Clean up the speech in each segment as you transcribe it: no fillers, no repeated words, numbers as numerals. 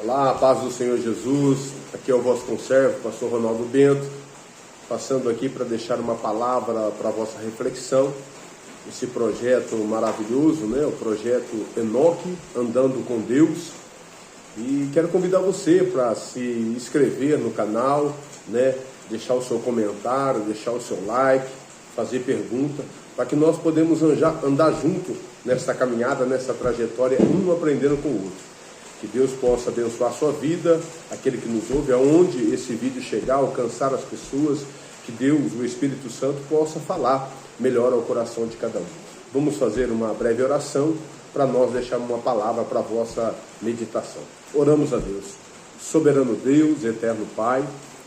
Olá, a paz do Senhor Jesus, aqui é o vosso conservo, pastor Ronaldo Bento, passando aqui para deixar uma palavra para a vossa reflexão, esse projeto maravilhoso, né? O projeto Enoque, Andando com Deus, e quero convidar você para se inscrever no canal, né? Deixar o seu comentário, deixar o seu like, fazer pergunta, para que nós podemos andar junto nessa caminhada, nessa trajetória, um aprendendo com o outro. Que Deus possa abençoar a sua vida, aquele que nos ouve, aonde esse vídeo chegar, alcançar as pessoas, que Deus, o Espírito Santo, possa falar melhor ao coração de cada um. Vamos fazer uma breve oração para nós deixarmos uma palavra para a vossa meditação. Oramos a Deus. Soberano Deus, eterno Pai,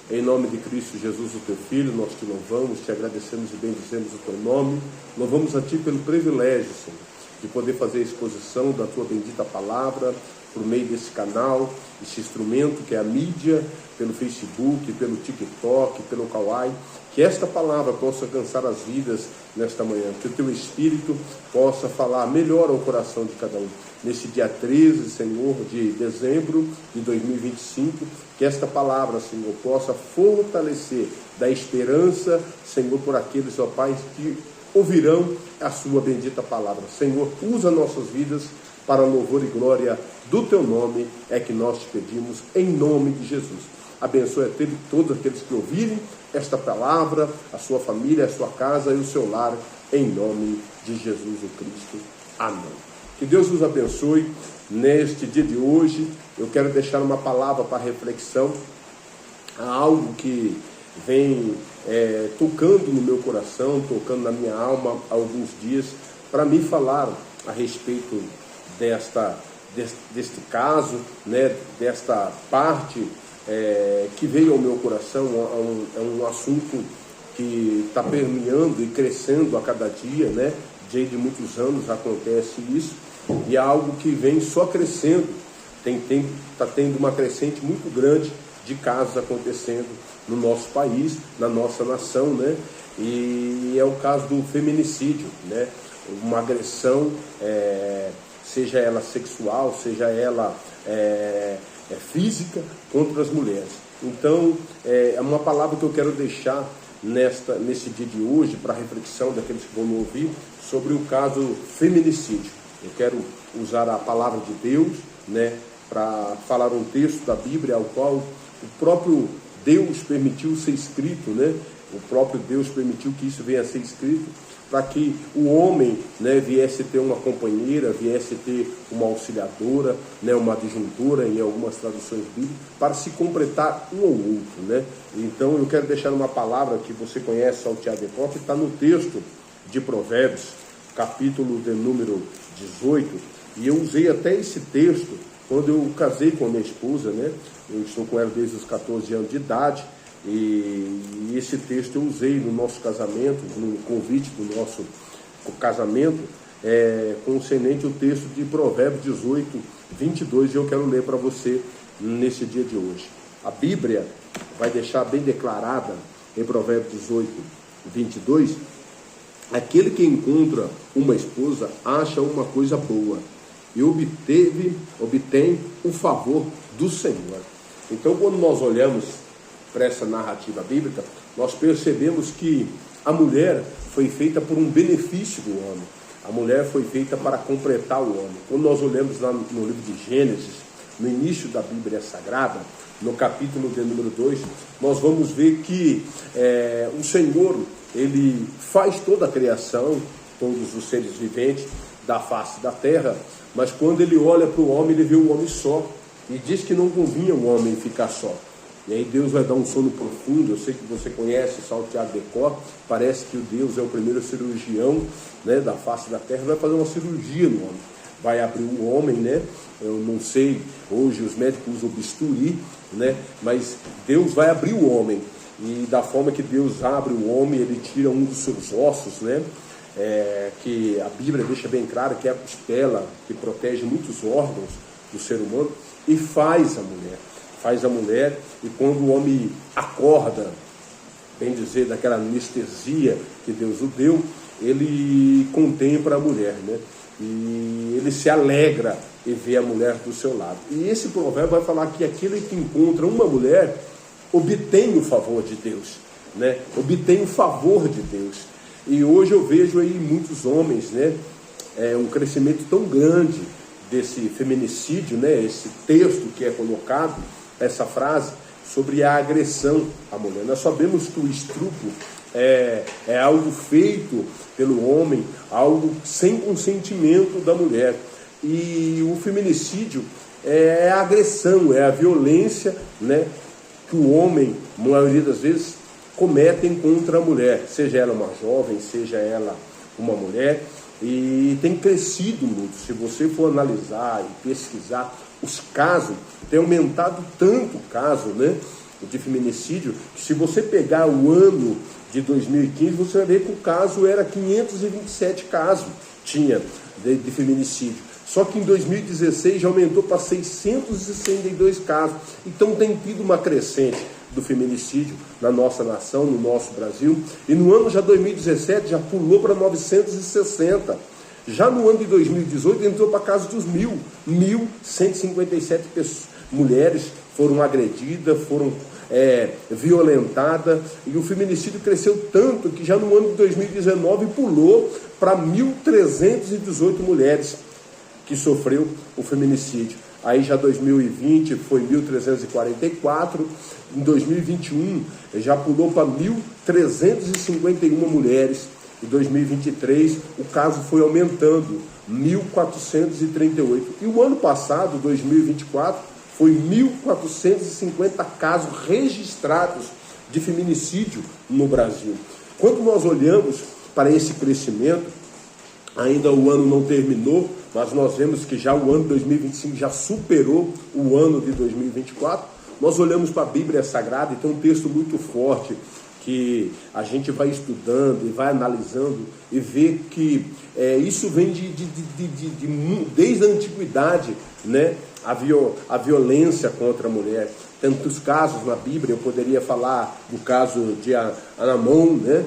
em nome de Cristo Jesus, o Teu Filho, nós Te louvamos, Te agradecemos e bendizemos o Teu nome. Louvamos a Ti pelo privilégio, Senhor, de poder fazer a exposição da Tua bendita palavra, por meio desse canal, esse instrumento que é a mídia, pelo Facebook, pelo TikTok, pelo Kawaii, que esta palavra possa alcançar as vidas nesta manhã, que o Teu Espírito possa falar melhor ao coração de cada um. Nesse dia 13, Senhor, de dezembro de 2025, que esta palavra, Senhor, possa fortalecer da esperança, Senhor, por aqueles, ó Pai, que ouvirão a Sua bendita palavra. Senhor, usa nossas vidas para louvor e glória do Teu nome, é que nós Te pedimos, em nome de Jesus. Abençoe a todos aqueles que ouvirem esta palavra, a sua família, a sua casa e o seu lar, em nome de Jesus o Cristo. Amém. Que Deus os abençoe neste dia de hoje. Eu quero deixar uma palavra para reflexão, algo que vem tocando no meu coração, tocando na minha alma há alguns dias, para me falar a respeito deste caso, né, desta parte que veio ao meu coração. É um assunto que está permeando e crescendo a cada dia, né? Desde muitos anos acontece isso, e é algo que vem só crescendo. Está tendo uma crescente muito grande de casos acontecendo no nosso país, na nossa nação, né? E é o caso do feminicídio, né? Uma agressão, seja ela sexual, seja ela física, contra as mulheres. Então, é uma palavra que eu quero deixar nesse dia de hoje, para reflexão daqueles que vão me ouvir, sobre o caso feminicídio. Eu quero usar a palavra de Deus, né, para falar um texto da Bíblia, ao qual o próprio Deus permitiu ser escrito, né? O próprio Deus permitiu que isso venha a ser escrito, para que o homem, né, viesse ter uma companheira, viesse ter uma auxiliadora, né, uma adjuntora em algumas traduções bíblicas, para se completar um ao outro, né? Então eu quero deixar uma palavra que você conhece, salteado de cor, que está no texto de Provérbios, capítulo de número 18, e eu usei até esse texto quando eu casei com a minha esposa, né? Eu estou com ela desde os 14 anos de idade, e esse texto eu usei no nosso casamento, no convite do nosso casamento, concernente o texto de Provérbios 18, 22, e eu quero ler para você nesse dia de hoje. A Bíblia vai deixar bem declarada em Provérbios 18, 22, aquele que encontra uma esposa acha uma coisa boa e obtém o favor do Senhor. Então, quando nós olhamos para essa narrativa bíblica, nós percebemos que a mulher foi feita por um benefício do homem. A mulher foi feita para completar o homem. Quando nós olhamos lá no livro de Gênesis, no início da Bíblia Sagrada, no capítulo de número 2, nós vamos ver que o Senhor, Ele faz toda a criação, todos os seres viventes da face da terra, mas quando Ele olha para o homem, Ele vê o homem só, e diz que não convinha o homem ficar só. E aí Deus vai dar um sono profundo. Eu sei que você conhece Salteado de Cor, parece que o Deus é o primeiro cirurgião, né, da face da terra, vai fazer uma cirurgia no homem, vai abrir o homem, né? Eu não sei, hoje os médicos usam bisturi, né? Mas Deus vai abrir o homem, e da forma que Deus abre o homem, Ele tira um dos seus ossos, né? Que a Bíblia deixa bem claro que é a costela, que protege muitos órgãos do ser humano, e faz a mulher, e quando o homem acorda, bem dizer, daquela anestesia que Deus o deu, ele contempla a mulher, né? E ele se alegra e ver a mulher do seu lado. E esse provérbio vai falar que aquele que encontra uma mulher obtém o favor de Deus, né? Obtém o favor de Deus. E hoje eu vejo aí muitos homens, né? Um crescimento tão grande desse feminicídio, né? Esse texto que é colocado, essa frase sobre a agressão à mulher. Nós sabemos que o estupro é algo feito pelo homem, algo sem consentimento da mulher. E o feminicídio é a agressão, é a violência, né, que o homem, na maioria das vezes, cometem contra a mulher, seja ela uma jovem, seja ela uma mulher, e tem crescido muito. Se você for analisar e pesquisar os casos, tem aumentado tanto o caso, né, de feminicídio, que se você pegar o ano de 2015, você vai ver que o caso era 527 casos, tinha de feminicídio. Só que em 2016 já aumentou para 662 casos. Então tem tido uma crescente do feminicídio na nossa nação, no nosso Brasil. E no ano já 2017 já pulou para 960. Já no ano de 2018 entrou para casa dos 1.157 mulheres foram agredidas, foram violentadas. E o feminicídio cresceu tanto que já no ano de 2019 pulou para 1.318 mulheres que sofreu o feminicídio. Aí já 2020 foi 1.344, em 2021 já pulou para 1.351 mulheres, em 2023 o caso foi aumentando, 1.438. E o ano passado, 2024, foi 1.450 casos registrados de feminicídio no Brasil. Quando nós olhamos para esse crescimento, ainda o ano não terminou, mas nós vemos que já o ano de 2025 já superou o ano de 2024. Nós olhamos para a Bíblia Sagrada e tem um texto muito forte que a gente vai estudando e vai analisando e vê que isso vem desde a antiguidade, né? A violência contra a mulher. Tantos casos na Bíblia, eu poderia falar do caso de Anamon, né?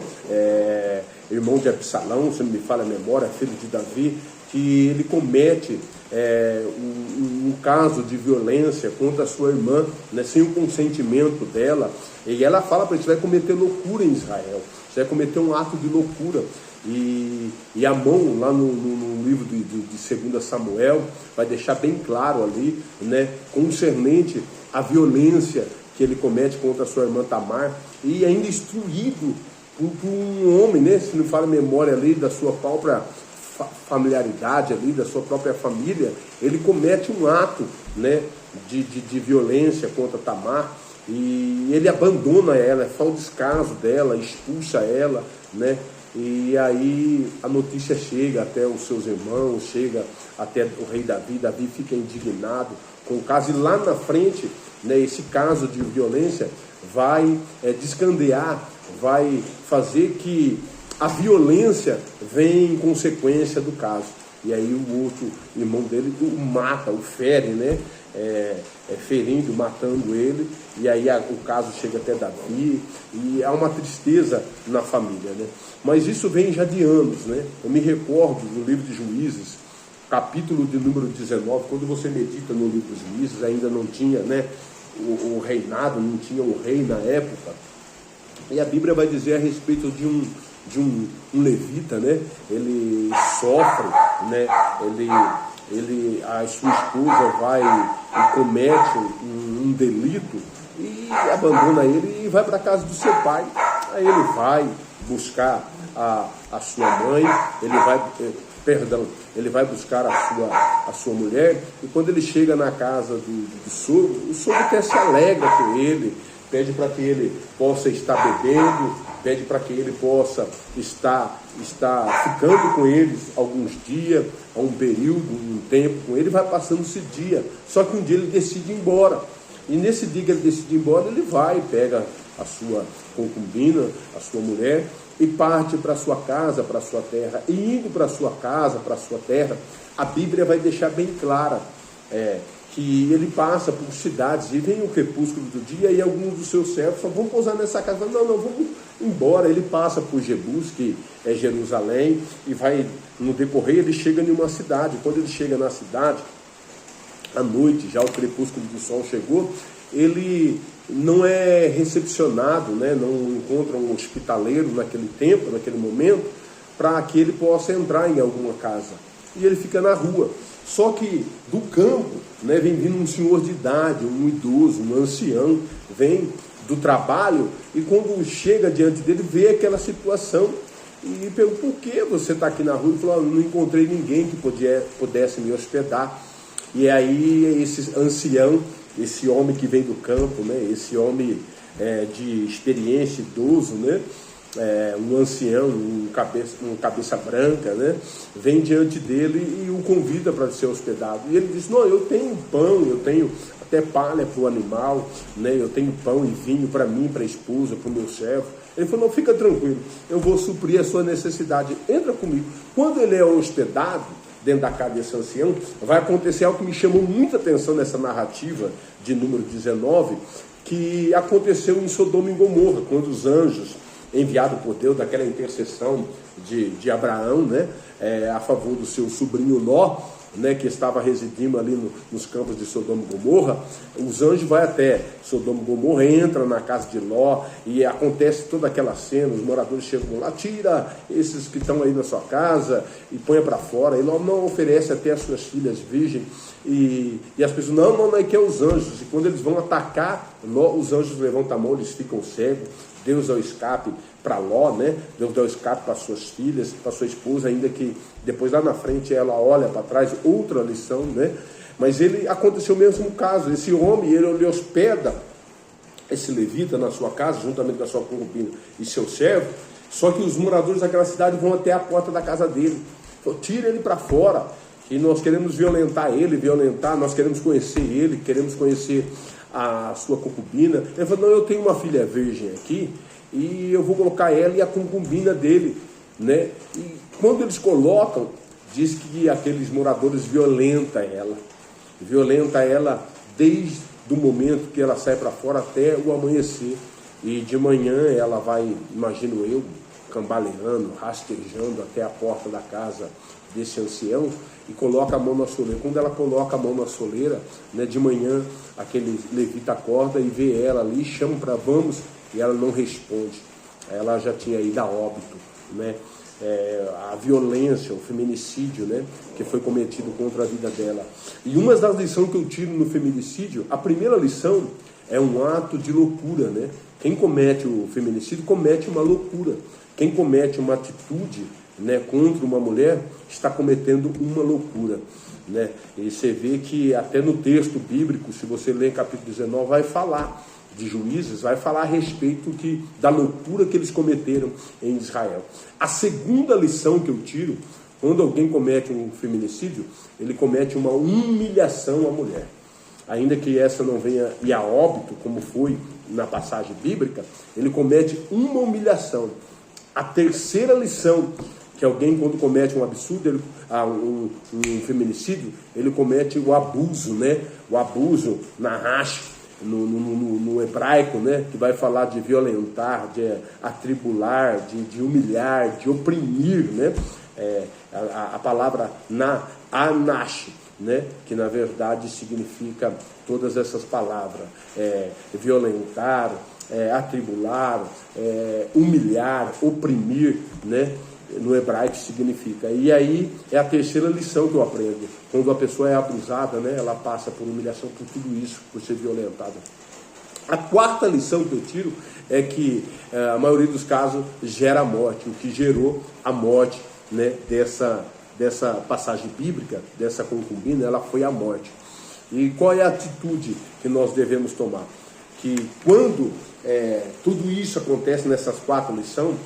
Irmão de Absalão, se não me falha a memória, filho de Davi, que ele comete um caso de violência contra a sua irmã, né, sem o consentimento dela, e ela fala para ele: você vai cometer loucura em Israel, você vai cometer um ato de loucura. E Amon, lá no livro de 2 Samuel, vai deixar bem claro ali, né, concernente à violência que ele comete contra a sua irmã Tamar, e ainda instruído por um homem, né, se não fala a memória ali da sua própria familiaridade ali, da sua própria família, ele comete um ato, né, de violência contra Tamar, e ele abandona ela, faz o descaso dela, expulsa ela, né, e aí a notícia chega até os seus irmãos, chega até o rei Davi. Davi fica indignado com o caso, e lá na frente, né, esse caso de violência vai descandear, vai fazer que a violência venha em consequência do caso. E aí o outro irmão dele o mata, o fere, né? Ferindo, matando ele. E aí o caso chega até Davi, e há uma tristeza na família, né? Mas isso vem já de anos, né? Eu me recordo no livro de Juízes, capítulo de número 19, quando você medita no livro de Juízes, ainda não tinha, né, o reinado, não tinha o rei na época. E a Bíblia vai dizer a respeito de um levita, né? Ele sofre, né? A sua esposa vai e comete um delito e abandona ele e vai para a casa do seu pai. Aí ele vai buscar a sua mãe, ele vai buscar a sua mulher, e quando ele chega na casa do sogro, o sogro até se alegra com ele, pede para que ele possa estar bebendo, pede para que ele possa estar ficando com eles alguns dias, um período, um tempo com ele, vai passando esse dia. Só que um dia ele decide ir embora. E nesse dia que ele decide ir embora, ele vai, pega a sua concubina, a sua mulher, e parte para a sua casa, para a sua terra. E indo para a sua casa, para a sua terra, a Bíblia vai deixar bem clara que ele passa por cidades, e vem o crepúsculo do dia, e alguns dos seus servos falam: vamos pousar nessa casa. Não, vamos embora. Ele passa por Jebus, que é Jerusalém, e vai, no decorrer, ele chega em uma cidade. Quando ele chega na cidade, à noite, já o crepúsculo do sol chegou, ele não é recepcionado, né? Não encontra um hospitaleiro naquele tempo, naquele momento, para que ele possa entrar em alguma casa. E ele fica na rua. Só que do campo, né, vem vindo um senhor de idade, um idoso, um ancião, vem do trabalho, e quando chega diante dele, vê aquela situação e pergunta: por que você está aqui na rua? Ele falou: não encontrei ninguém que pudesse me hospedar. E aí esse ancião, esse homem que vem do campo, né, esse homem de experiência, idoso, né, um ancião, um cabeça branca, né, vem diante dele e o convida para ser hospedado. E ele diz: não, eu tenho pão, eu tenho até palha para o animal, né, eu tenho pão e vinho para mim, para a esposa, para o meu servo. Ele falou: não, fica tranquilo, eu vou suprir a sua necessidade, entra comigo. Quando ele é hospedado dentro da casa desse ancião, vai acontecer algo que me chamou muita atenção nessa narrativa de número 19, que aconteceu em Sodoma e Gomorra, quando os anjos enviados por Deus, daquela intercessão de Abraão, né, a favor do seu sobrinho Ló, né, que estava residindo ali nos campos de Sodoma e Gomorra. Os anjos vão até Sodoma e Gomorra, entram na casa de Ló, e acontece toda aquela cena. Os moradores chegam lá: tira esses que estão aí na sua casa e põe para fora. E Ló não oferece até as suas filhas virgens, e as pessoas: não é que é os anjos. E quando eles vão atacar Ló, os anjos levantam a mão, eles ficam cegos. Deus dá o escape para Ló, né? Deus dá o escape para suas filhas, para sua esposa, ainda que depois lá na frente ela olha para trás, outra lição, né? Mas aconteceu o mesmo caso. Esse homem, ele hospeda esse levita na sua casa, juntamente com a sua concubina e seu servo, só que os moradores daquela cidade vão até a porta da casa dele. Tira ele para fora, que nós queremos violentar ele, nós queremos conhecer ele, queremos conhecer a sua concubina. Ele falou: não, eu tenho uma filha virgem aqui, e eu vou colocar ela e a concubina dele, né? E quando eles colocam, diz que aqueles moradores violentam ela desde o momento que ela sai para fora até o amanhecer. E de manhã ela vai, imagino eu, cambaleando, rastejando até a porta da casa desse ancião e coloca a mão na soleira. Quando ela coloca a mão na soleira, né, de manhã, aquele levita acorda e vê ela ali, chama para vamos, e ela não responde. Ela já tinha ido a óbito, né? A violência, o feminicídio, né, que foi cometido contra a vida dela. E uma das lições que eu tiro no feminicídio, a primeira lição é um ato de loucura, né? Quem comete o feminicídio comete uma loucura. Quem comete uma atitude, né, contra uma mulher está cometendo uma loucura, né? E você vê que até no texto bíblico, se você ler capítulo 19, vai falar de Juízes, vai falar a respeito da loucura que eles cometeram em Israel. A segunda lição que eu tiro: quando alguém comete um feminicídio, ele comete uma humilhação à mulher. Ainda que essa não venha e a óbito, como foi na passagem bíblica, ele comete uma humilhação. A terceira lição, que alguém, quando comete um absurdo, um feminicídio, ele comete o abuso, né? O abuso na racha, no hebraico, né? Que vai falar de violentar, de atribular, de humilhar, de oprimir, né? A palavra anash, né? Que na verdade significa todas essas palavras: violentar, atribular, humilhar, oprimir, né? No hebraico significa. E aí é a terceira lição que eu aprendo. Quando a pessoa é abusada, né, ela passa por humilhação, por tudo isso, por ser violentada. A quarta lição que eu tiro é que a maioria dos casos gera a morte. O que gerou a morte, né, dessa passagem bíblica, dessa concubina, ela foi a morte. E qual é a atitude que nós devemos tomar? Que quando tudo isso acontece nessas quatro lições,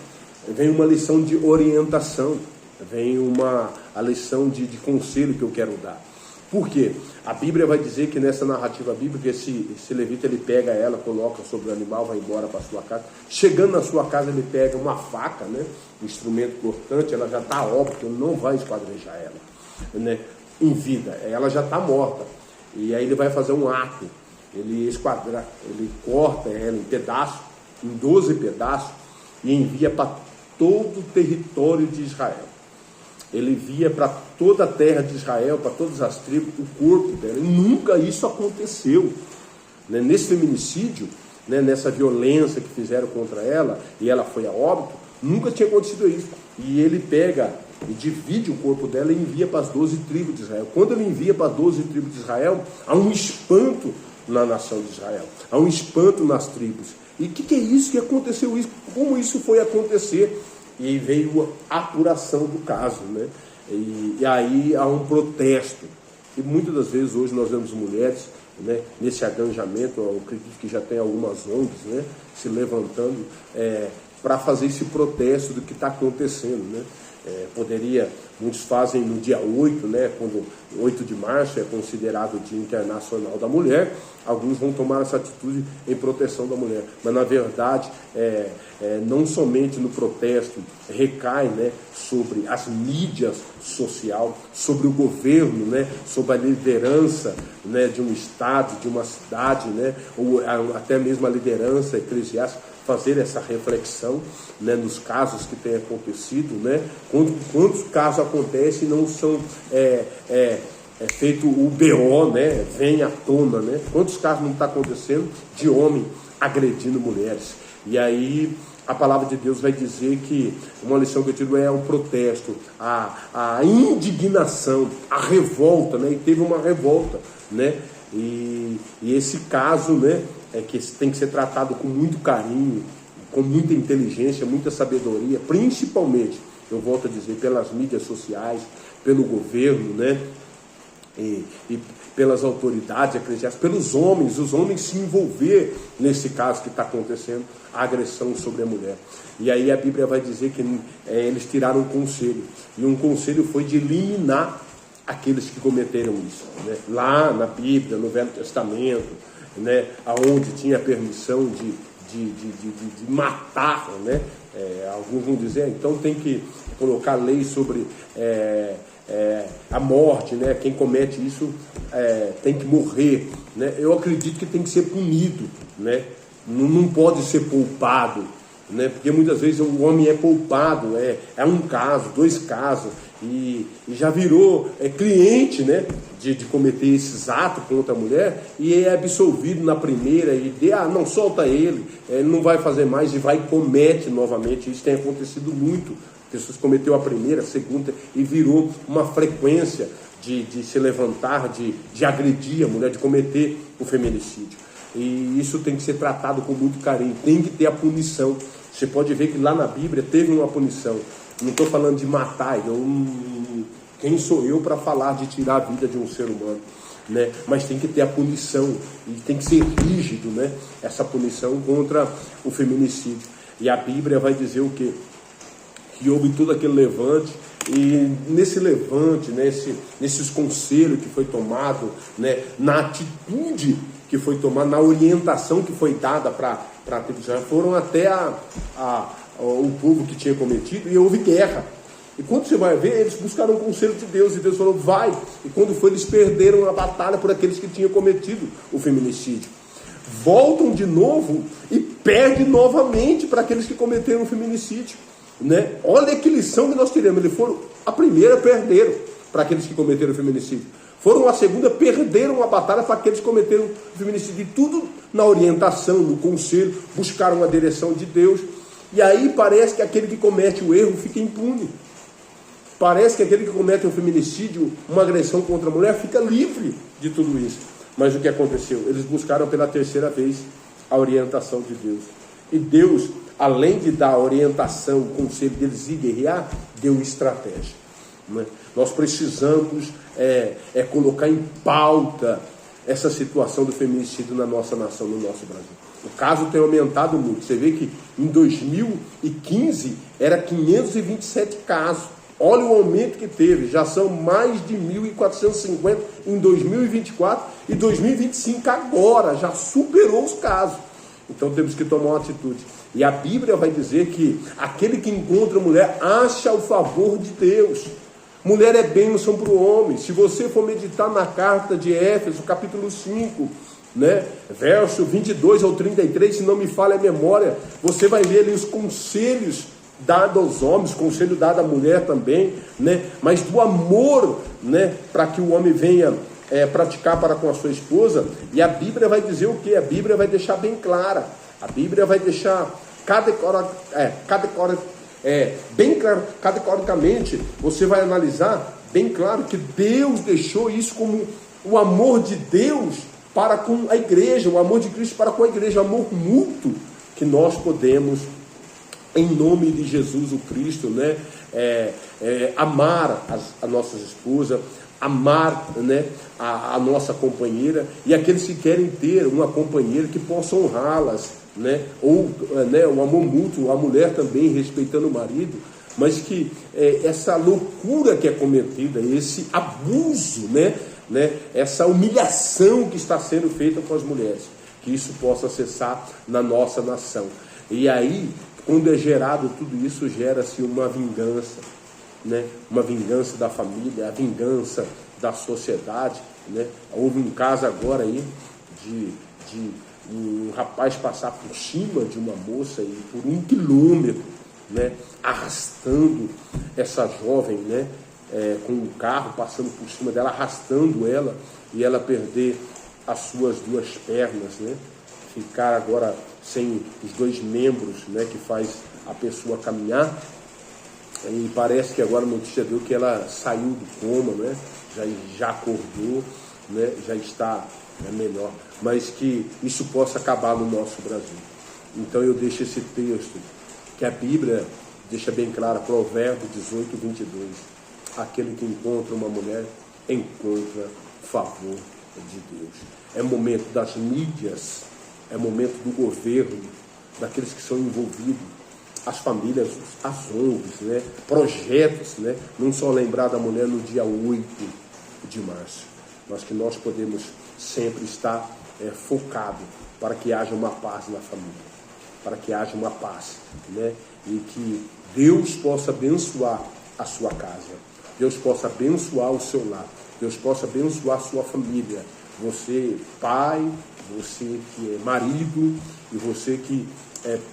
vem uma lição de orientação, vem a lição de conselho que eu quero dar. Por quê? A Bíblia vai dizer que nessa narrativa bíblica, esse levita, ele pega ela, coloca sobre o animal, vai embora para sua casa. Chegando na sua casa, ele pega uma faca, né, um instrumento cortante, ela já está óbvia, ele não vai esquadrejar ela, né, em vida, ela já está morta. E aí ele vai fazer um ato, ele corta ela em pedaços, em 12 pedaços, e envia para todo o território de Israel. ele via para toda a terra de Israel, para todas as tribos, o corpo dela. E nunca isso aconteceu. Né? Nesse feminicídio, né, nessa violência que fizeram contra ela, e ela foi a óbito, nunca tinha acontecido isso. E ele pega e divide o corpo dela e envia para as 12 tribos de Israel. Quando ele envia para as 12 tribos de Israel, há um espanto na nação de Israel, há um espanto nas tribos. E o que é isso? Que aconteceu isso? Como isso foi acontecer? E veio a apuração do caso, né? E aí há um protesto. E muitas das vezes hoje nós vemos mulheres, né, nesse arranjamento, eu acredito que já tem algumas ONGs, né, se levantando para fazer esse protesto do que está acontecendo, né? Muitos fazem no dia 8, né, quando 8 de março é considerado o Dia Internacional da Mulher, alguns vão tomar essa atitude em proteção da mulher, mas na verdade não somente no protesto recai, né, sobre as mídias sociais, sobre o governo, né, sobre a liderança, né, de um estado, de uma cidade, né, ou até mesmo a liderança eclesiástica, fazer essa reflexão, né, nos casos que têm acontecido, né, quantos casos acontecem e não são feito o BO, né, vem à tona, né, quantos casos não está acontecendo de homem agredindo mulheres. E aí a palavra de Deus vai dizer que uma lição que eu tiro é o protesto, a indignação, a revolta, né, e teve uma revolta, né, e esse caso, né, que tem que ser tratado com muito carinho, com muita inteligência, muita sabedoria, principalmente, eu volto a dizer, pelas mídias sociais, pelo governo, né, e pelas autoridades eclesiásticas, pelos homens, os homens se envolver nesse caso que está acontecendo, a agressão sobre a mulher. E aí a Bíblia vai dizer que eles tiraram um conselho, e um conselho foi de eliminar aqueles que cometeram isso, né? Lá na Bíblia, no Velho Testamento, né, aonde tinha permissão de matar, né? Alguns vão dizer, então tem que colocar lei sobre a morte, né? Quem comete isso tem que morrer, né? Eu acredito que tem que ser punido, né? Não pode ser poupado, né? Porque muitas vezes o homem é poupado, é um caso, 2 casos, e já virou cliente, né, de cometer esses atos contra a mulher, e é absolvido na primeira, e não solta ele não vai fazer mais, e vai e comete novamente. Isso tem acontecido muito, pessoas cometeu a primeira, a segunda, e virou uma frequência de se levantar, de agredir a mulher, de cometer o feminicídio. E isso tem que ser tratado com muito carinho, tem que ter a punição. Você pode ver que lá na Bíblia teve uma punição. Não estou falando de matar, quem sou eu para falar de tirar a vida de um ser humano, né? Mas tem que ter a punição, e tem que ser rígido, né, essa punição contra o feminicídio. E a Bíblia vai dizer o quê? Que houve todo aquele levante, e nesse levante, nesses conselhos que foi tomado, né, na atitude que foi tomada, na orientação que foi dada para a tribo de Israel, foram até o povo que tinha cometido, e houve guerra. E quando você vai ver, eles buscaram o conselho de Deus, e Deus falou, vai. E quando foi, eles perderam a batalha por aqueles que tinham cometido o feminicídio. Voltam de novo e perdem novamente para aqueles que cometeram o feminicídio, né? Olha que lição que nós tiramos. Eles foram, a primeira perderam para aqueles que cometeram o feminicídio. Foram a segunda, perderam a batalha para aqueles que cometeram o feminicídio. E tudo na orientação, no conselho, buscaram a direção de Deus. E aí parece que aquele que comete o erro fica impune. Parece que aquele que comete um feminicídio, uma agressão contra a mulher, fica livre de tudo isso. Mas o que aconteceu? Eles buscaram pela terceira vez a orientação de Deus. E Deus, além de dar a orientação, o conselho deles ir guerrear, deu estratégia, né? Nós precisamos colocar em pauta essa situação do feminicídio na nossa nação, no nosso Brasil. O caso tem aumentado muito. Você vê que em 2015 era 527 casos. Olha o aumento que teve. Já são mais de 1.450 em 2024 e 2025 agora. Já superou os casos. Então temos que tomar uma atitude. E a Bíblia vai dizer que aquele que encontra mulher acha o favor de Deus. Mulher é bênção para o homem. Se você for meditar na carta de Éfeso, capítulo 5, né, verso 22 ao 33, se não me falha a memória, você vai ver ali os conselhos dado aos homens, conselho dado à mulher também, né? Mas do amor, né? Para que o homem venha praticar para com a sua esposa. E a Bíblia vai dizer o que? A Bíblia vai deixar bem clara. A Bíblia vai deixar bem claro, categoricamente, você vai analisar bem claro que Deus deixou isso como o amor de Deus para com a igreja, o amor de Cristo para com a igreja, o amor mútuo que nós podemos, em nome de Jesus o Cristo, né, amar as nossas esposas, amar, né, a nossa companheira, e aqueles que querem ter uma companheira que possa honrá-las, né, ou né, o amor mútuo, a mulher também respeitando o marido, mas que essa loucura que é cometida, esse abuso, né, essa humilhação que está sendo feita com as mulheres, que isso possa cessar na nossa nação. E aí, quando é gerado tudo isso, gera-se uma vingança, né? Uma vingança da família, a vingança da sociedade, né? Houve um caso agora aí de um rapaz passar por cima de uma moça e por 1 quilômetro, né? Arrastando essa jovem, né? Com um carro passando por cima dela, arrastando ela, e ela perder as suas 2 pernas, né? Ficar agora sem os 2 membros, né? Que faz a pessoa caminhar. E parece que agora a notícia deu que ela saiu do coma, né? Já acordou, né? Já está melhor. Mas que isso possa acabar no nosso Brasil. Então eu deixo esse texto, que a Bíblia deixa bem claro, Provérbios 18, 22. Aquele que encontra uma mulher, encontra favor de Deus. É momento das mídias, é momento do governo, daqueles que são envolvidos, as famílias, as ONGs, né? Projetos, né? Não só lembrar da mulher no dia 8 de março, mas que nós podemos sempre estar focado para que haja uma paz na família, para que haja uma paz, né? E que Deus possa abençoar a sua casa, Deus possa abençoar o seu lar, Deus possa abençoar a sua família, você pai, você que é marido e você que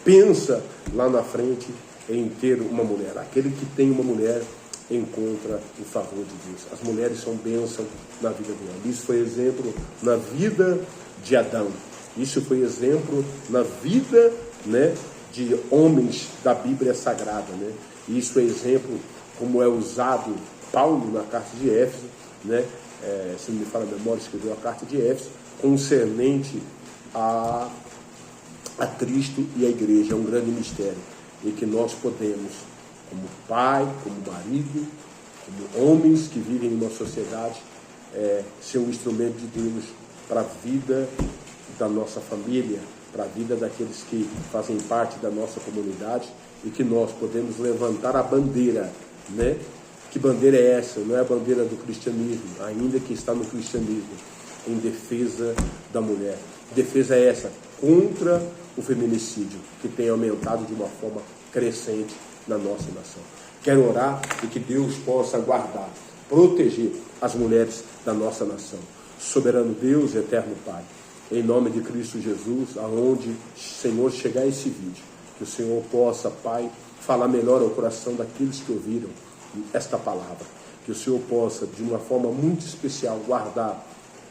pensa lá na frente em ter uma mulher. Aquele que tem uma mulher encontra o favor de Deus. As mulheres são bênção na vida do homem. Isso foi exemplo na vida de Adão. Isso foi exemplo na vida, né, de homens da Bíblia Sagrada, né? Isso é exemplo como é usado Paulo na carta de Éfeso, né? Se não me fala a memória, escreveu a carta de Éfeso concernente a Cristo e a igreja. É um grande mistério, e que nós podemos, como pai, como marido, como homens que vivem em uma sociedade, ser um instrumento de Deus para a vida da nossa família, para a vida daqueles que fazem parte da nossa comunidade, e que nós podemos levantar a bandeira, né? Que bandeira é essa? Não é a bandeira do cristianismo, ainda que está no cristianismo, em defesa da mulher. Defesa é essa, contra o feminicídio, que tem aumentado de uma forma crescente na nossa nação. Quero orar e que Deus possa guardar, proteger as mulheres da nossa nação. Soberano Deus e eterno Pai, em nome de Cristo Jesus, aonde, Senhor, chegar esse vídeo, que o Senhor possa, Pai, falar melhor ao coração daqueles que ouviram esta palavra. Que o Senhor possa, de uma forma muito especial, guardar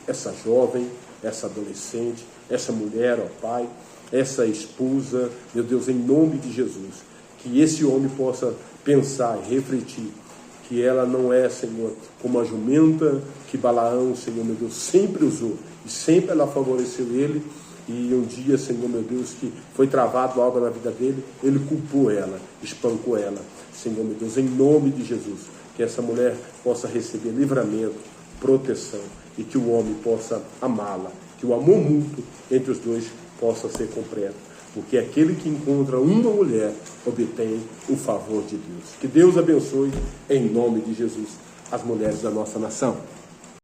essa jovem, essa adolescente, essa mulher, ó Pai, essa esposa, meu Deus, em nome de Jesus. Que esse homem possa pensar e refletir que ela não é, Senhor, como a jumenta que Balaão, Senhor, meu Deus, sempre usou, e sempre ela favoreceu ele, e um dia, Senhor, meu Deus, que foi travado algo na vida dele, ele culpou ela, espancou ela. Senhor, meu Deus, em nome de Jesus, que essa mulher possa receber livramento, proteção, e que o homem possa amá-la, que o amor mútuo entre os dois possa ser completo, porque aquele que encontra uma mulher obtém o favor de Deus. Que Deus abençoe, em nome de Jesus, as mulheres da nossa nação.